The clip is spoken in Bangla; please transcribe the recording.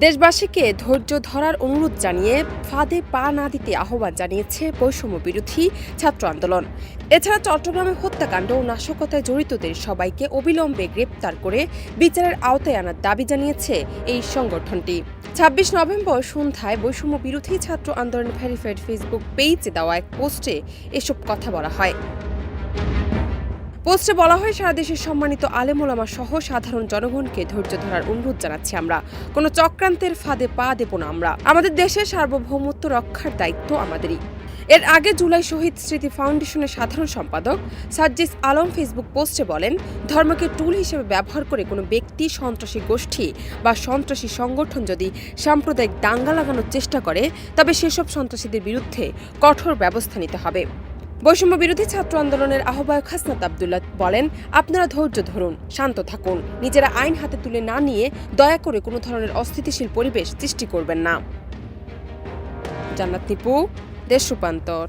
দেশবাসীকে ধৈর্য ধরার অনুরোধ জানিয়ে ফাঁদে পা না দিতে আহ্বান জানিয়েছে বৈষম্য বিরোধী ছাত্র আন্দোলন। এছাড়া চট্টগ্রামে হত্যাকাণ্ড ও নাশকতায় জড়িতদের সবাইকে অবিলম্বে গ্রেপ্তার করে বিচারের আওতায় আনার দাবি জানিয়েছে এই সংগঠনটি। ২৬ নভেম্বর সন্ধ্যায় বৈষম্য বিরোধী ছাত্র আন্দোলন ভেরিফাইড ফেসবুক পেজে দেওয়া এক পোস্টে এসব কথা বলা হয়। পোস্টে বলা হয়, সারা দেশের সম্মানিত আলেম ওলামা সহ সাধারণ জনগণকে ধৈর্য ধরার অনুরোধ জানাচ্ছি আমরা। কোনো চক্রান্তের ফাঁদে পা দেব না আমরা। আমাদের দেশের সার্বভৌমত্ব রক্ষার দায়িত্ব আমাদেরই। এর আগে জুলাই শহীদ স্মৃতি ফাউন্ডেশনের সাধারণ সম্পাদক সাজ্জিস আলম ফেসবুক পোস্টে বলেন, ধর্মকে টুল হিসেবে ব্যবহার করে কোনো ব্যক্তি, সন্ত্রাসী গোষ্ঠী বা সন্ত্রাসী সংগঠন যদি সাম্প্রদায়িক দাঙ্গা লাগানোর চেষ্টা করে, তবে সেসব সন্ত্রাসীদের বিরুদ্ধে কঠোর ব্যবস্থা নিতে হবে। বৈষম্য বিরোধী ছাত্র আন্দোলনের আহ্বায়ক হাসনাত আব্দুল্লাহ বলেন, আপনারা ধৈর্য ধরুন, শান্ত থাকুন, নিজেরা আইন হাতে তুলে না নিয়ে দয়া করে কোনো ধরনের অস্থিতিশীল পরিবেশ সৃষ্টি করবেন না। জান্নাত নিপু, দেশ রূপান্তর।